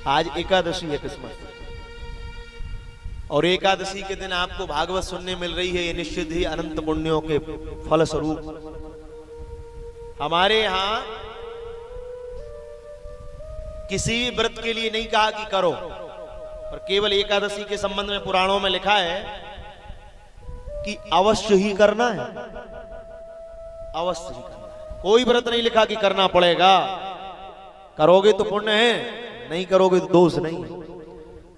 आज एकादशी है किस्मत, और एकादशी के दिन आपको भागवत सुनने मिल रही है, ये निश्चित ही अनंत पुण्यों के फल स्वरूप। हमारे यहां किसी भी व्रत के लिए नहीं कहा कि करो, पर केवल एकादशी के संबंध में पुराणों में लिखा है कि अवश्य ही करना है, अवश्य ही करना है। कोई व्रत नहीं लिखा कि करना पड़ेगा, करोगे तो पुण्य है, नहीं करोगे तो दोष नहीं है।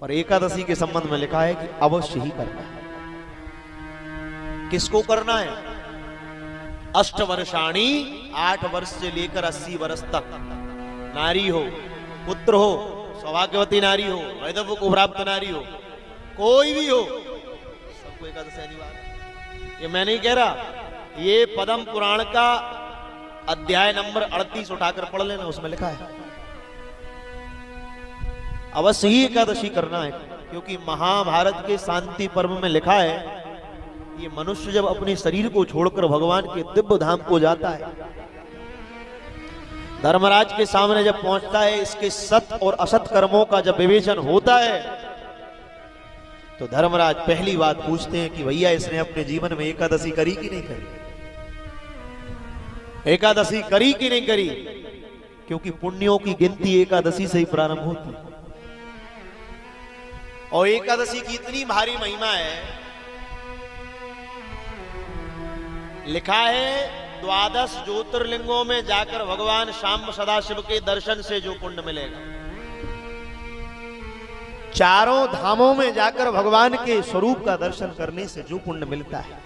पर एकादशी के संबंध में लिखा है कि अवश्य ही करना है। किसको करना है? 8 वर्षाणी, 8 वर्ष से लेकर 80 वर्ष तक, नारी हो, पुत्र हो, सौभाग्यवती नारी हो, वैधव्य को प्राप्त नारी हो, कोई भी हो, सबको एकादशी अनिवार्य है। ये मैं नहीं कह रहा, ये पद्म पुराण का अध्याय नंबर 38 उठाकर पढ़ लेना, उसमें लिखा है अवश्य ही एकादशी करना है। क्योंकि महाभारत के शांति पर्व में लिखा है, ये मनुष्य जब अपने शरीर को छोड़कर भगवान के दिव्य धाम को जाता है, धर्मराज के सामने जब पहुंचता है, इसके सत और असत कर्मों का जब विवेचन होता है, तो धर्मराज पहली बात पूछते हैं कि भैया इसने अपने जीवन में एकादशी करी कि नहीं करी, एकादशी करी कि नहीं करी। क्योंकि पुण्यों की गिनती एकादशी से ही प्रारंभ होती है। और एकादशी की इतनी भारी महिमा है, लिखा है 12 ज्योतिर्लिंगों में जाकर भगवान शाम सदाशिव के दर्शन से जो पुण्य मिलेगा, चारों धामों में जाकर भगवान के स्वरूप का दर्शन करने से जो पुण्य मिलता है।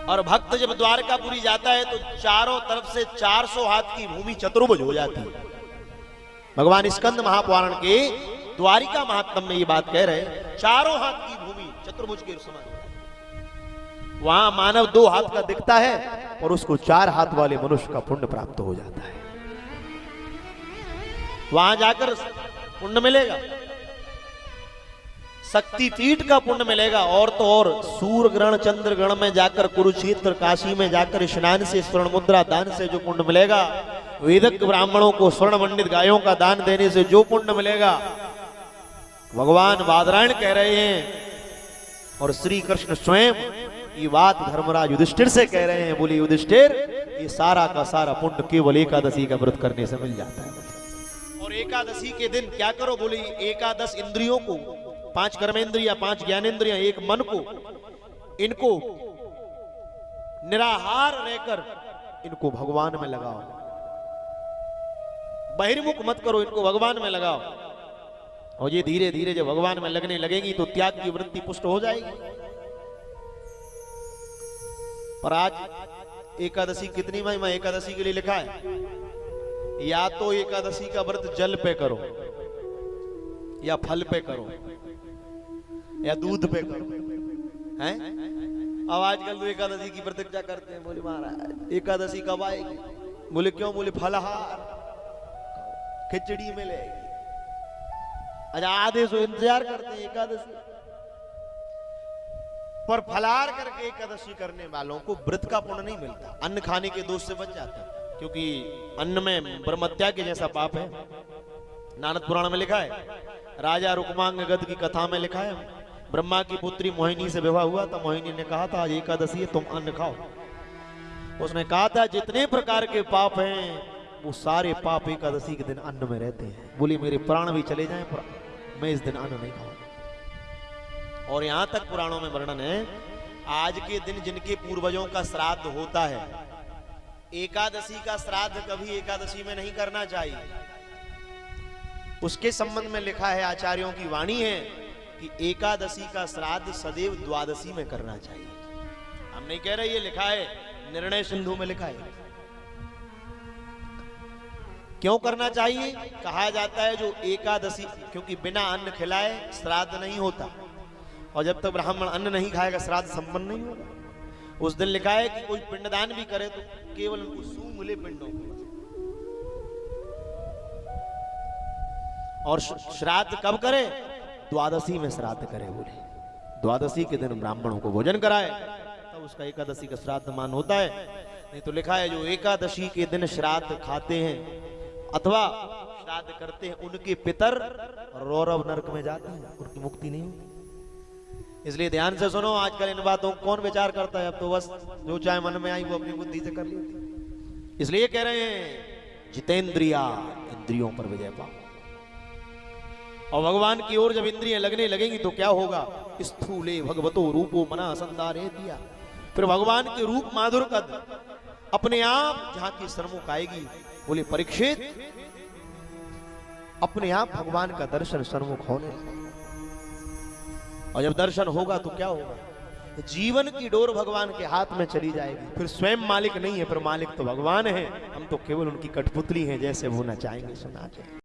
और भक्त जब द्वारकापुरी जाता है तो चारों तरफ से 400 हाथ की भूमि चतुर्भुज हो जाती है। भगवान स्कंद महापुराण के द्वारिका महात्म्य में ये बात कह रहे हैं, चारों हाथ की भूमि चतुर्भुज के समान। वहां मानव 2 हाथ का दिखता है और उसको 4 हाथ वाले मनुष्य का पुण्य प्राप्त हो जाता है। वहां जाकर पुण्य मिलेगा, शक्ति पीठ का पुण्य मिलेगा, और तो और सूर्य ग्रहण चंद्र ग्रहण में जाकर, कुरुक्षेत्र काशी में जाकर स्नान से, स्वर्ण मुद्रा दान से जो पुण्य मिलेगा, वेदक ब्राह्मणों को स्वर्ण मंडित गायों का दान देने से जो पुण्य मिलेगा, भगवान बादरायण कह रहे हैं। और श्री कृष्ण स्वयं ये बात धर्मराज युधिष्ठिर से कह रहे हैं, बोले युधिष्ठिर ये सारा का सारा पुण्य केवल एकादशी का व्रत करने से मिल जाता है। और एकादशी के दिन क्या करो, बोले एकादश इंद्रियों को, 5 कर्मेंद्रियां, 5 ज्ञानेंद्रियां, 1 मन को, इनको निराहार रहकर इनको भगवान में लगाओ, बहिर्मुख मत करो, इनको भगवान में लगाओ। और ये धीरे धीरे जब भगवान में लगने लगेगी तो त्याग की वृत्ति पुष्ट हो जाएगी। पर आज एकादशी कितनी महिमा एकादशी के लिए लिखा है, या तो एकादशी का व्रत जल पे करो, या फल पे करो, या दूध पे करो, हैं? अब आजकल तो एकादशी की प्रतीक्षा करते हैं, बोले महाराज एकादशी कब आएगी, बोले क्यों, बोले फलाहार खिचड़ी मिलेगी। अच्छा आधे सो इंतजार करते हैं एकादशी पर, फलाहार करके एकादशी करने वालों को व्रत का पुण्य नहीं मिलता, अन्न खाने के दोष से बच जाता है। क्योंकि अन्न में ब्रह्मत्या के जैसा पाप है। नारद पुराण में लिखा है, राजा रुक्मांग गद की कथा में लिखा है, ब्रह्मा की पुत्री मोहिनी से विवाह हुआ था, मोहिनी ने कहा था आज एकादशी है तुम अन्न खाओ। उसने कहा था जितने प्रकार के पाप हैं वो सारे पाप एकादशी के दिन अन्न में रहते हैं। बोली मेरे प्राण भी चले जाएं पर मैं इस दिन अन्न नहीं खाऊंगा। और यहां तक पुराणों में वर्णन है, आज के दिन जिनके पूर्वजों का श्राद्ध होता है, एकादशी का श्राद्ध कभी एकादशी में नहीं करना चाहिए। उसके संबंध में लिखा है, आचार्यों की वाणी है कि एकादशी का श्राद्ध सदैव द्वादशी में करना चाहिए। हम नहीं कह रहे, ये लिखा है, निर्णय सिंधु में लिखा है। क्यों करना चाहिए? कहा जाता है जो एकादशी, क्योंकि बिना अन्न खिलाए श्राद्ध नहीं होता, और जब तक ब्राह्मण अन्न नहीं खाएगा श्राद्ध संपन्न नहीं होगा। उस दिन लिखा है कि कोई पिंडदान भी करे तो केवल उनको सूंघ ले पिंडों को, और श्राद्ध कब करे? द्वादशी में श्राद्ध करे। बोले द्वादशी के दिन ब्राह्मणों को भोजन कराए तब उसका एकादशी का श्राद्ध मान होता है। नहीं तो लिखा है जो एकादशी के दिन श्राद्ध खाते हैं अथवा श्राद्ध करते हैं उनके पितर रौरव नरक में जाते हैं, उनकी मुक्ति नहीं होती। इसलिए ध्यान से सुनो, आजकल इन बातों को कौन विचार करता है? अब तो बस जो चाहे मन में आई वो अपनी बुद्धि से कर लेती। इसलिए कह रहे हैं जितेंद्रिया, इंद्रियों पर विजय पाओ। और भगवान की ओर जब इंद्रियां लगने लगेंगी तो क्या होगा? स्थूले भगवतो रूपो मना संदारे दिया। फिर भगवान के रूप माधुर कद अपने आप जहां की सन्मुख आएगी। बोले परीक्षित, अपने आप भगवान का दर्शन सन्मुख होने लगा। और जब दर्शन होगा तो क्या होगा? जीवन की डोर भगवान के हाथ में चली जाएगी। फिर स्वयं मालिक नहीं है, फिर मालिक तो भगवान है, हम तो केवल उनकी कठपुतली हैं, जैसे वो नचाएंगे सुना जाए।